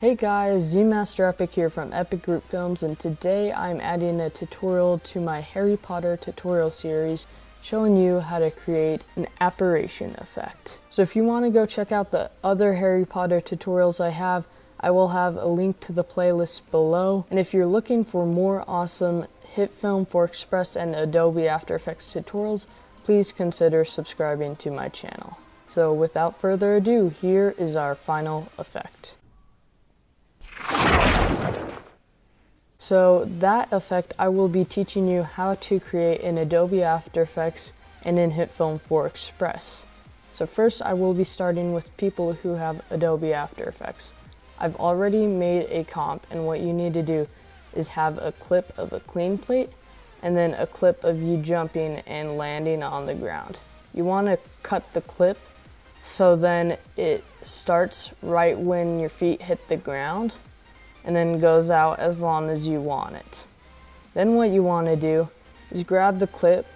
Hey guys, ZMasterEPIC here from Epic Group Films, and today I'm adding a tutorial to my Harry Potter tutorial series showing you how to create an apparition effect. So if you want to go check out the other Harry Potter tutorials I will have a link to the playlist below. And if you're looking for more awesome Hitfilm, Express, and Adobe After Effects tutorials, please consider subscribing to my channel. So without further ado, here is our final effect. So that effect I will be teaching you how to create in Adobe After Effects and in Hitfilm Express. So first I will be starting with people who have Adobe After Effects. I've already made a comp, and what you need to do is have a clip of a clean plate and then a clip of you jumping and landing on the ground. You want to cut the clip so then it starts right when your feet hit the ground and then goes out as long as you want it. Then what you want to do is grab the clip,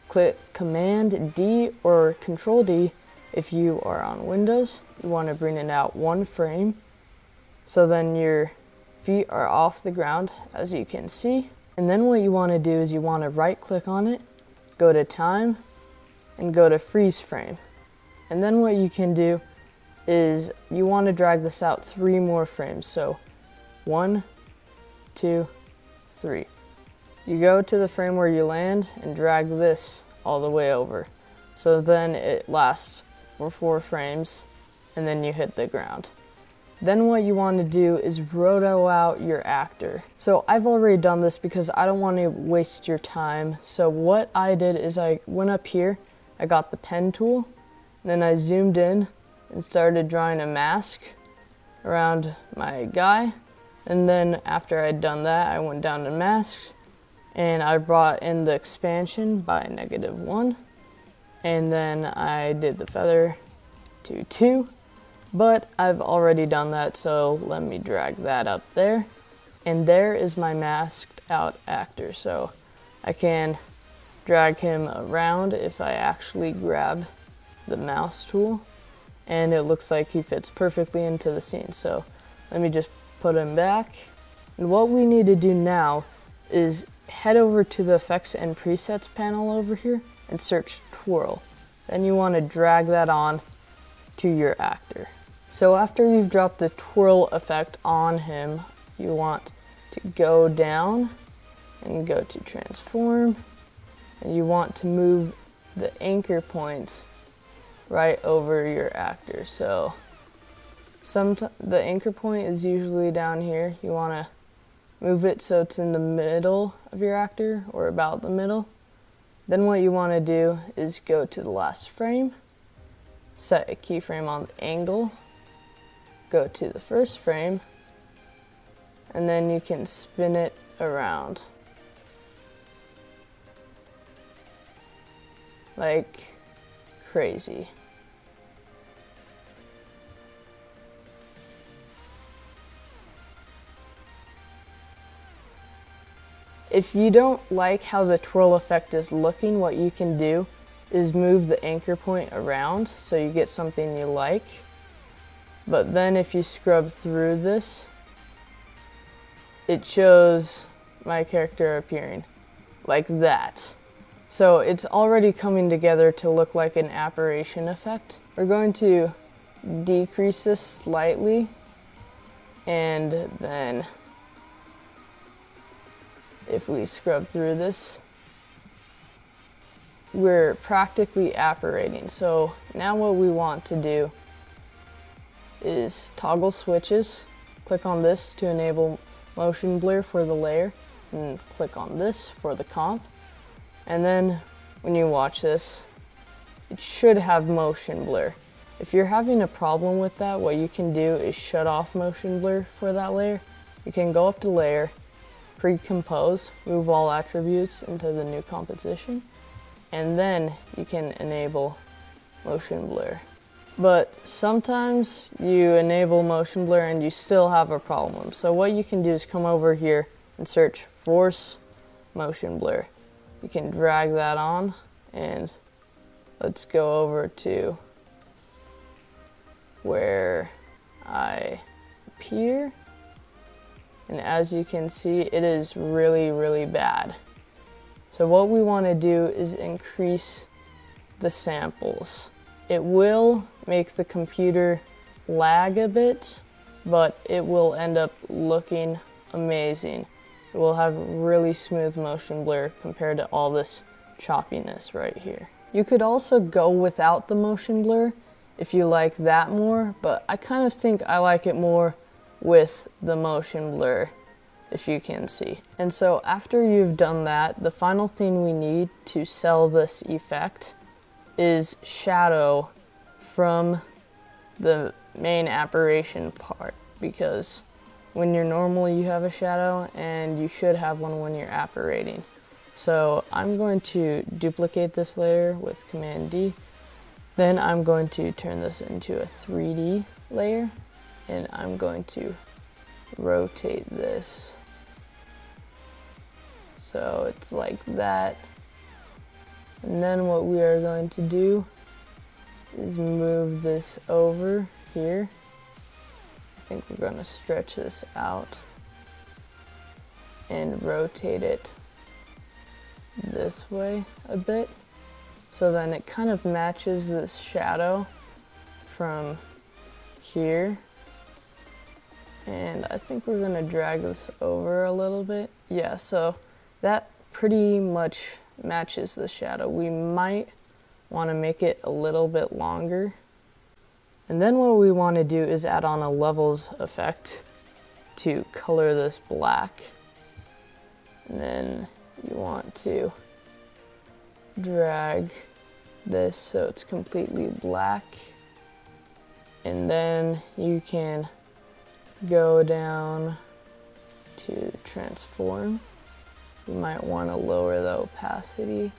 click Command D or Control D if you are on Windows. You want to bring it out one frame so then your feet are off the ground, as you can see. And then what you want to do is you want to right click on it, go to time, and go to freeze frame. And then what you can do is you want to drag this out 3 more frames. So 1, 2, 3. You go to the frame where you land and drag this all the way over. So then it lasts for 4 frames and then you hit the ground. Then what you want to do is roto out your actor. So I've already done this because I don't want to waste your time. So what I did is I went up here, I got the pen tool, then I zoomed in and started drawing a mask around my guy. And then after I'd done that, I went down to masks and I brought in the expansion by -1. And then I did the feather to 2. But I've already done that, so let me drag that up there. And there is my masked out actor. So I can drag him around if I actually grab the mouse tool. And it looks like he fits perfectly into the scene. So let me just put him back. And what we need to do now is head over to the Effects and Presets panel over here and search Twirl. Then you want to drag that on to your actor. So after you've dropped the twirl effect on him, you want to go down and go to Transform, and you want to move the anchor point right over your actor. So the anchor point is usually down here. You want to move it so it's in the middle of your actor, or about the middle. Then what you want to do is go to the last frame, set a keyframe on the angle, go to the first frame, and then you can spin it around like crazy. If you don't like how the twirl effect is looking, what you can do is move the anchor point around so you get something you like. But then if you scrub through this, it shows my character appearing like that. So it's already coming together to look like an apparition effect. We're going to decrease this slightly, and then if we scrub through this, we're practically apparating. So now what we want to do is toggle switches, click on this to enable motion blur for the layer, and click on this for the comp. And then when you watch this, it should have motion blur. If you're having a problem with that, what you can do is shut off motion blur for that layer. You can go up to Layer, Pre-Compose, move all attributes into the new composition, and then you can enable motion blur. But sometimes you enable motion blur and you still have a problem. So what you can do is come over here and search Force Motion Blur. You can drag that on, and let's go over to where I here. And as you can see, it is really, really bad. So what we want to do is increase the samples. It will make the computer lag a bit, but it will end up looking amazing. It will have really smooth motion blur compared to all this choppiness right here. You could also go without the motion blur if you like that more, but I kind of think I like it more with the motion blur, if you can see. And so after you've done that, the final thing we need to sell this effect is shadow from the main apparition part, because when you're normal you have a shadow and you should have one when you're apparating. So I'm going to duplicate this layer with Command D. Then I'm going to turn this into a 3D layer, and I'm going to rotate this so it's like that. And then what we are going to do is move this over here. I think we're going to stretch this out and rotate it this way a bit, so then it kind of matches this shadow from here. And I think we're going to drag this over a little bit. Yeah, so that pretty much matches the shadow. We might want to make it a little bit longer. And then what we want to do is add on a levels effect to color this black. And then you want to drag this so it's completely black. And then you can go down to transform. You might want to lower the opacity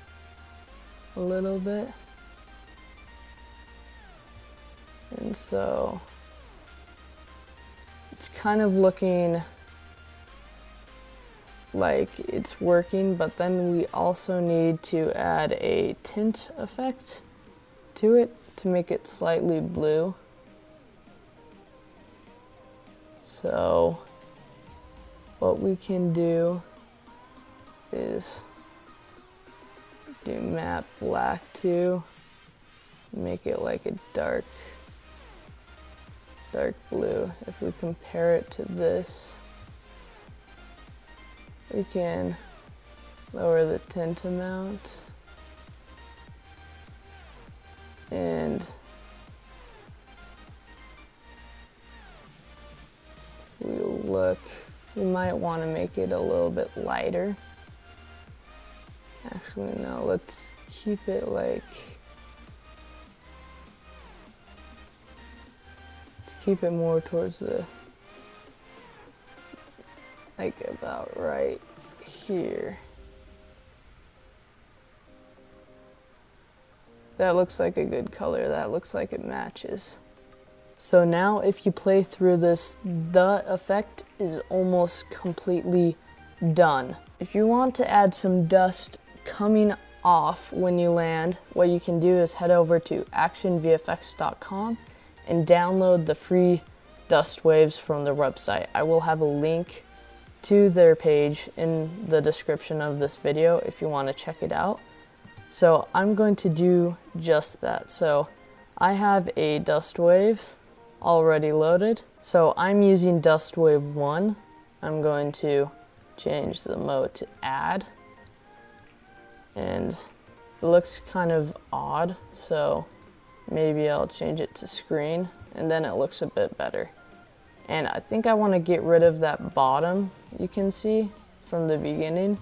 a little bit. And so it's kind of looking like it's working, but then we also need to add a tint effect to it to make it slightly blue. So what we can do is do matte black too, make it like a dark blue. If we compare it to this, we can lower the tint amount, and if we look, we might want to make it a little bit lighter. Actually, no, let's keep it like, keep it more towards the, like about right here. That looks like a good color. That looks like it matches. So now if you play through this, the effect is almost completely done. If you want to add some dust coming off when you land, what you can do is head over to actionvfx.com and download the free dust waves from their website. I will have a link to their page in the description of this video if you want to check it out. So I'm going to do just that. So I have a dust wave already loaded. So I'm using dust wave 1. I'm going to change the mode to add. And it looks kind of odd, so maybe I'll change it to screen, and then it looks a bit better. And I think I want to get rid of that bottom you can see from the beginning.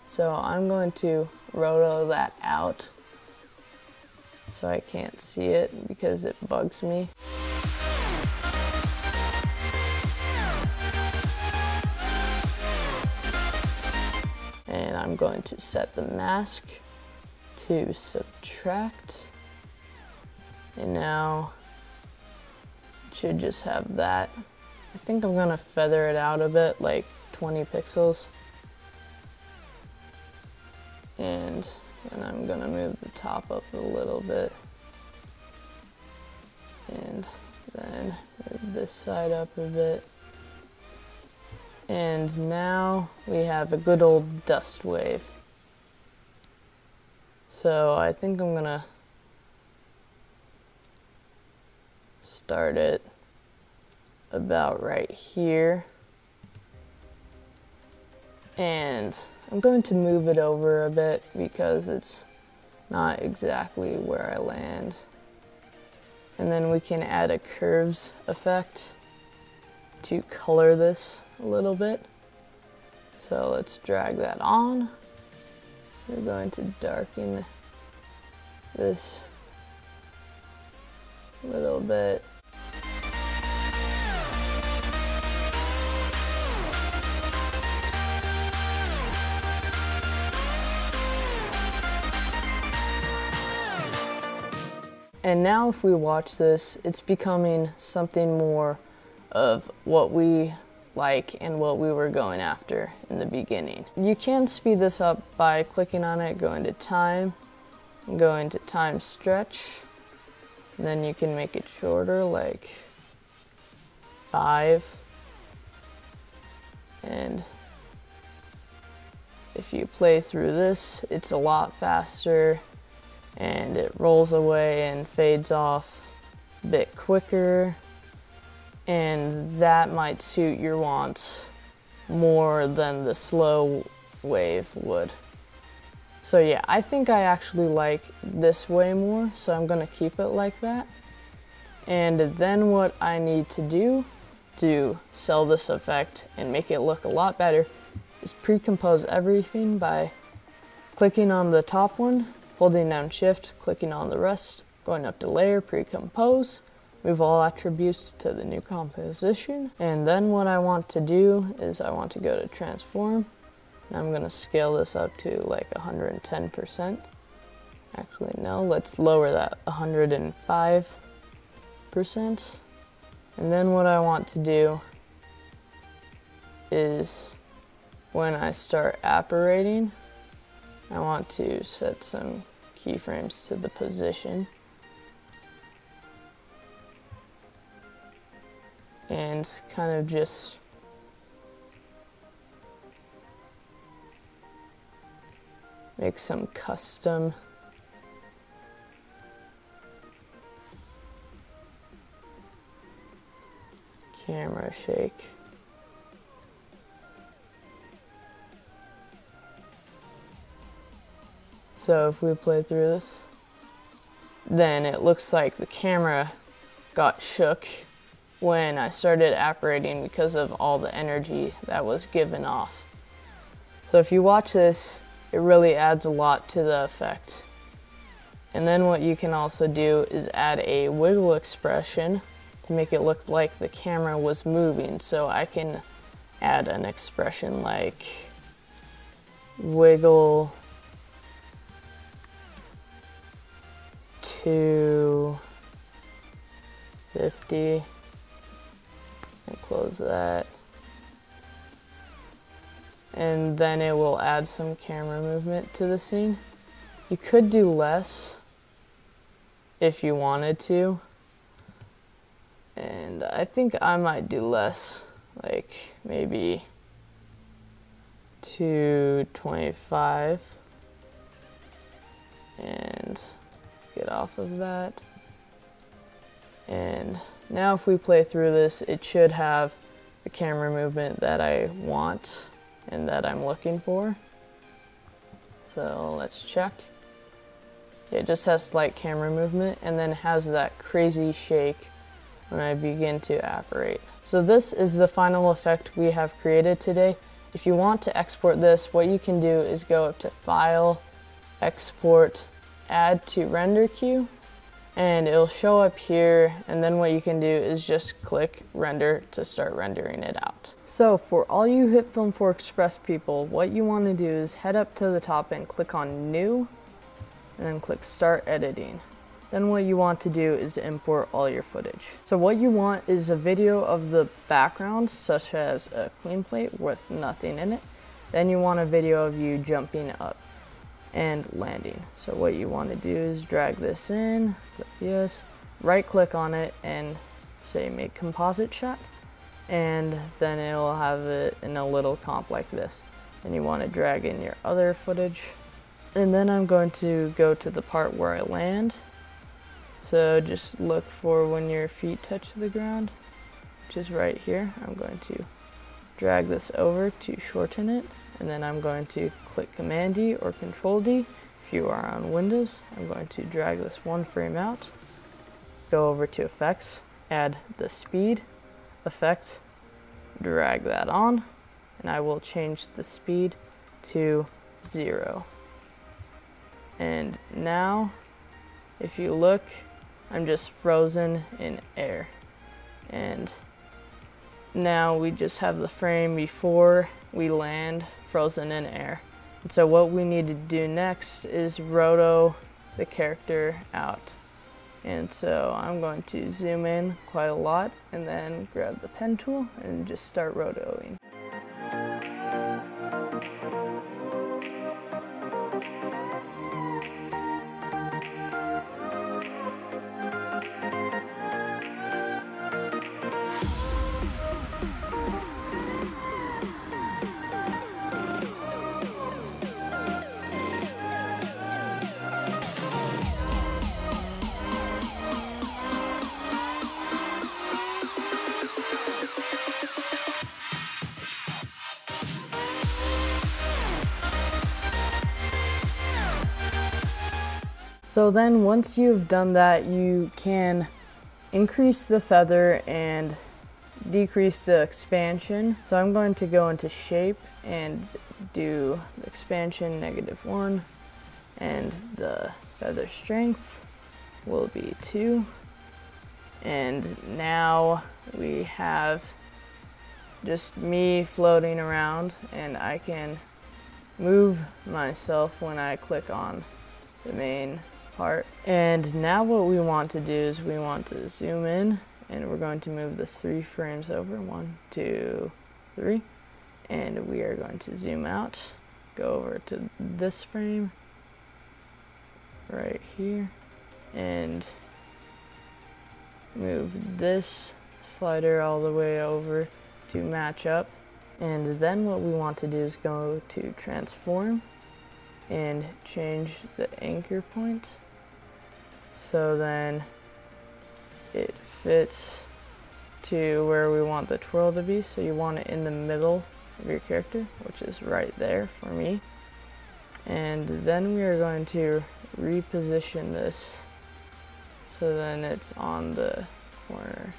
So I'm going to roto that out so I can't see it because it bugs me. And I'm going to set the mask to subtract. And now it should just have that. I think I'm gonna feather it out a bit, like 20 pixels. And then I'm gonna move the top up a little bit. And then move this side up a bit. And now we have a good old dust wave. So I think I'm gonna start it about right here. And I'm going to move it over a bit because it's not exactly where I land. And then we can add a curves effect to color this a little bit. So let's drag that on. We're going to darken this a little bit. And now if we watch this, it's becoming something more of what we like and what we were going after in the beginning. You can speed this up by clicking on it, going to time, and going to time stretch. And then you can make it shorter, like 5. And if you play through this, it's a lot faster and it rolls away and fades off a bit quicker. And that might suit your wants more than the slow wave would. So yeah, I think I actually like this way more, so I'm gonna keep it like that. And then what I need to do to sell this effect and make it look a lot better is pre-compose everything by clicking on the top one, holding down shift, clicking on the rest, going up to layer, pre-compose, move all attributes to the new composition. And then what I want to do is I want to go to transform. And I'm gonna scale this up to like 110%. Actually, no, let's lower that 105%. And then what I want to do is when I start apparating, I want to set some keyframes to the position. And kind of just make some custom camera shake. So if we play through this, then it looks like the camera got shook when I started apparating because of all the energy that was given off. So if you watch this, it really adds a lot to the effect. And then what you can also do is add a wiggle expression to make it look like the camera was moving. So I can add an expression like wiggle to 50 and close that. And then it will add some camera movement to the scene. You could do less if you wanted to. And I think I might do less, like maybe 225 and get off of that. And now if we play through this, it should have the camera movement that I want and that I'm looking for. So let's check. It just has slight camera movement and then has that crazy shake when I begin to apparate. So this is the final effect we have created today. If you want to export this, what you can do is go up to File, Export, Add to Render Queue, and it'll show up here, and then what you can do is just click Render to start rendering it out. So for all you Hitfilm for Express people, what you want to do is head up to the top and click on New, and then click Start Editing. Then what you want to do is import all your footage. So what you want is a video of the background, such as a clean plate with nothing in it. Then you want a video of you jumping up and landing. So what you want to do is drag this in, click yes, right click on it and say make composite shot. and then it will have it in a little comp like this. Then you want to drag in your other footage. And then I'm going to go to the part where I land. So just look for when your feet touch the ground, which is right here. I'm going to drag this over to shorten it, and then I'm going to click Command D or Control D. If you are on Windows, I'm going to drag this one frame out, go over to Effects, add the Speed effect, drag that on, and I will change the speed to 0. And now, if you look, I'm just frozen in air. And now we just have the frame before we land frozen in air. And so what we need to do next is roto the character out. And so I'm going to zoom in quite a lot and then grab the pen tool and just start rotoing. So then once you've done that, you can increase the feather and decrease the expansion. So I'm going to go into shape and do the expansion -1, and the feather strength will be 2. And now we have just me floating around, and I can move myself when I click on the main part. And now what we want to do is we want to zoom in, and we're going to move this 3 frames over. 1, 2, 3. And we are going to zoom out, go over to this frame right here, and move this slider all the way over to match up. And then what we want to do is go to transform and change the anchor point so then it fits to where we want the twirl to be. So you want it in the middle of your character, which is right there for me. And then we are going to reposition this so then it's on the corner.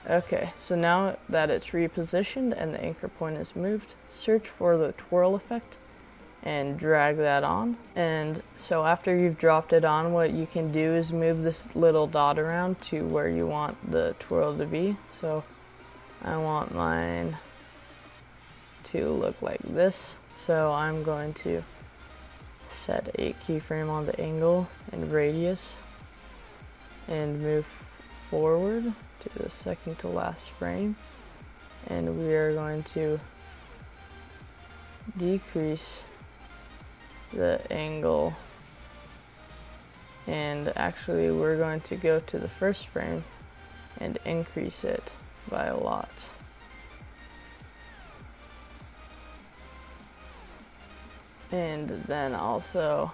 Okay, so now that it's repositioned and the anchor point is moved, search for the twirl effect and drag that on. And so after you've dropped it on, what you can do is move this little dot around to where you want the twirl to be. So I want mine to look like this. So I'm going to set a keyframe on the angle and radius and move forward to the second to last frame, and we are going to decrease the angle, and actually we're going to go to the first frame and increase it by a lot. And then also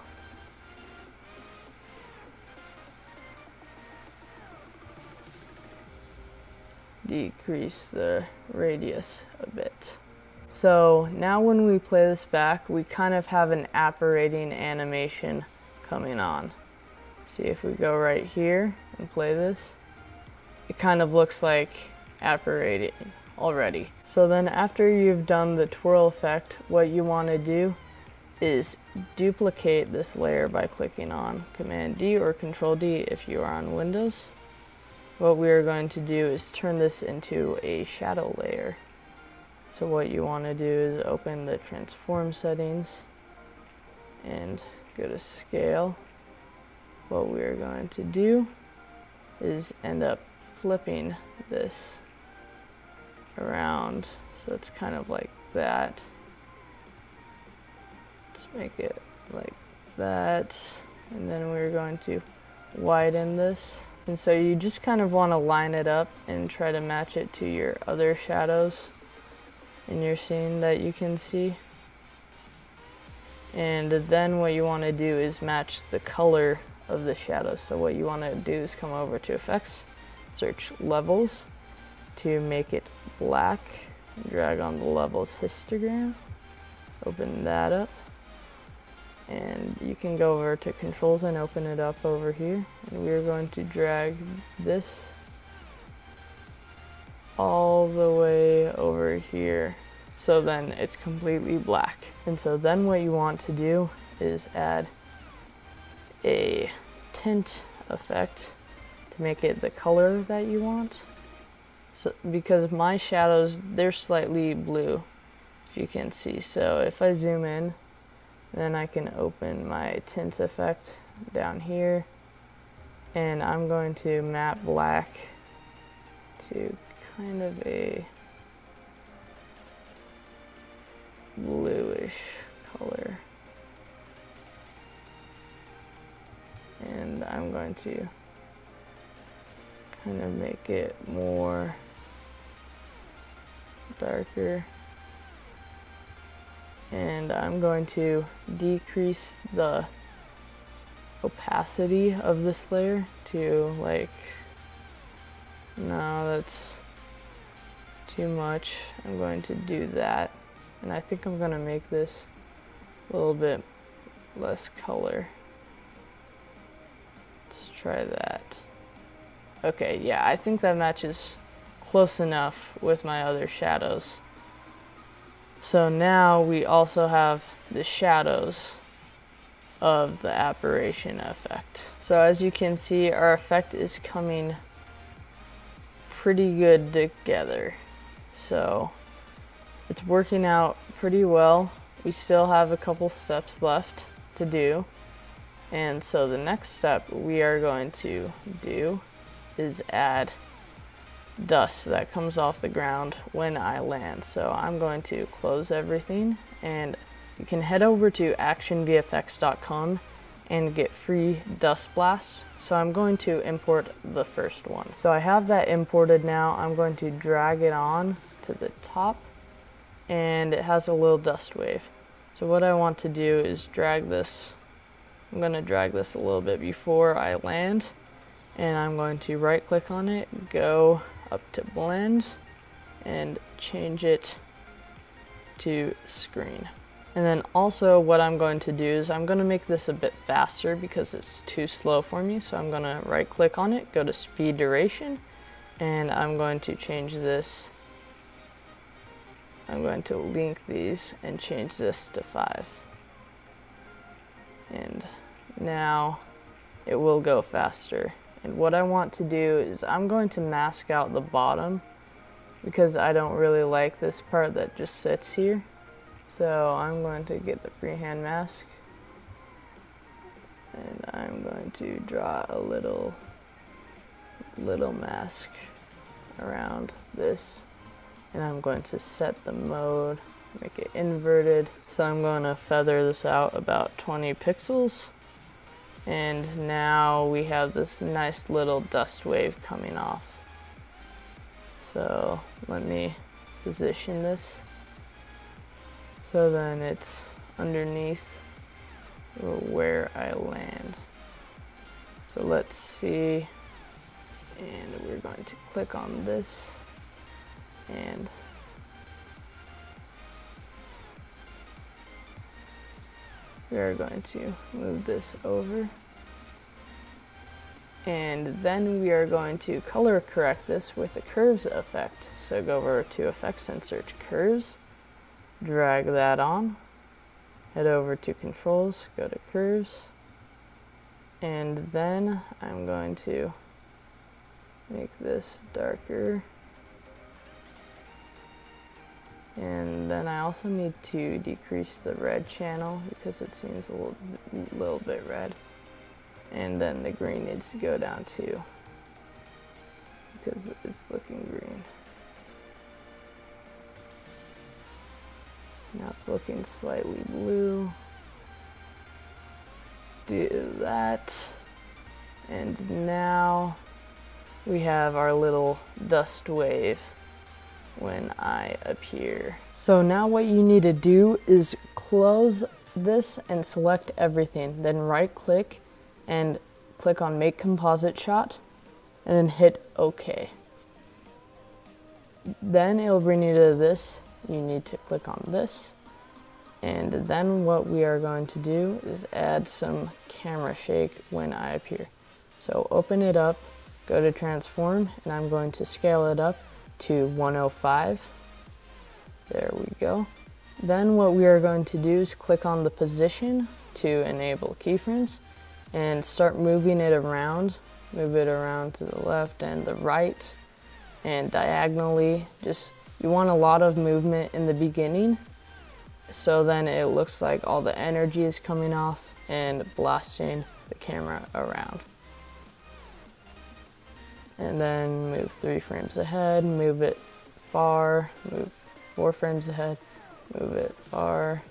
decrease the radius a bit. So now when we play this back, we kind of have an apparating animation coming on. See, if we go right here and play this, it kind of looks like apparating already. So then after you've done the twirl effect, what you want to do is duplicate this layer by clicking on Command D or Control D if you are on Windows. What we are going to do is turn this into a shadow layer. So what you want to do is open the transform settings and go to scale. What we are going to do is end up flipping this around so it's kind of like that. Let's make it like that, and then we're going to widen this And so you just kind of want to line it up and try to match it to your other shadows in your scene that you can see. And then what you want to do is match the color of the shadows. So what you want to do is come over to Effects, search Levels to make it black, drag on the Levels histogram, open that up, and you can go over to Controls and open it up over here, and we're going to drag this all the way over here, so then it's completely black. And so then what you want to do is add a tint effect to make it the color that you want. So because my shadows, they're slightly blue, if you can see. So if I zoom in, then I can open my tint effect down here, and I'm going to map black to kind of a bluish color. And I'm going to kind of make it more darker. And I'm going to decrease the opacity of this layer to like, no, that's too much. I'm going to do that. And I think I'm going to make this a little bit less color. Let's try that. Okay, yeah, I think that matches close enough with my other shadows. So now we also have the shadows of the Apparation effect. So as you can see, our effect is coming pretty good together. So it's working out pretty well. We still have a couple steps left to do. And so the next step we are going to do is add dust that comes off the ground when I land. So I'm going to close everything, and you can head over to actionvfx.com and get free dust blasts. So I'm going to import the first one. So I have that imported now. I'm going to drag it on to the top, and it has a little dust wave. So what I want to do is drag this. I'm going to drag this a little bit before I land, and I'm going to right click on it, go up to blend, and change it to screen. And then also what I'm going to do is I'm going to make this a bit faster because it's too slow for me. So I'm going to right click on it, go to speed duration, and I'm going to change this. I'm going to link these and change this to 5. And now it will go faster. And what I want to do is I'm going to mask out the bottom because I don't really like this part that just sits here. So I'm going to get the freehand mask, and I'm going to draw a little mask around this, and I'm going to set the mode, make it inverted. So I'm going to feather this out about 20 pixels. And now we have this nice little dust wave coming off. So let me position this so then it's underneath where I land. So let's see, and we're going to click on this, and we are going to move this over, and then we are going to color correct this with the curves effect. So go over to Effects and search Curves, drag that on, head over to Controls, go to Curves, and then I'm going to make this darker. And then I also need to decrease the red channel because it seems a little bit red. And then the green needs to go down too because it's looking green. Now it's looking slightly blue. Do that. And now we have our little dust wave when I appear. So now what you need to do is close this and select everything. Then right click and click on Make Composite Shot and then hit OK. Then it'll bring you to this. You need to click on this. And then what we are going to do is add some camera shake when I appear. So open it up, go to transform, and I'm going to scale it up to 105. There we go. Then what we are going to do is click on the position to enable keyframes and start moving it around. Move it around to the left and the right and diagonally. You want a lot of movement in the beginning, so then it looks like all the energy is coming off and blasting the camera around. And then move 3 frames ahead, move it far, move 4 frames ahead, move it far,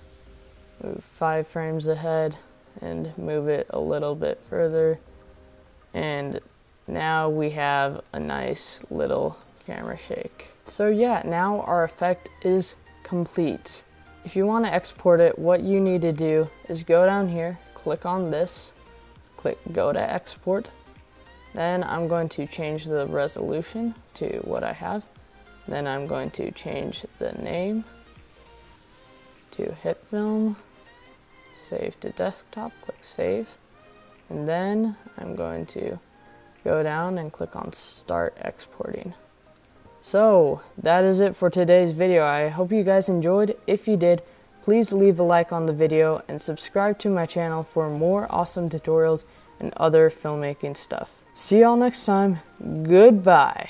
move 5 frames ahead, and move it a little bit further. And now we have a nice little camera shake. So yeah, now our effect is complete. If you want to export it, what you need to do is go down here, click on this, click Go to Export. Then I'm going to change the resolution to what I have. Then I'm going to change the name to Hitfilm, save to desktop, click Save. And then I'm going to go down and click on Start Exporting. So that is it for today's video. I hope you guys enjoyed. If you did, please leave a like on the video and subscribe to my channel for more awesome tutorials and other filmmaking stuff. See y'all next time. Goodbye.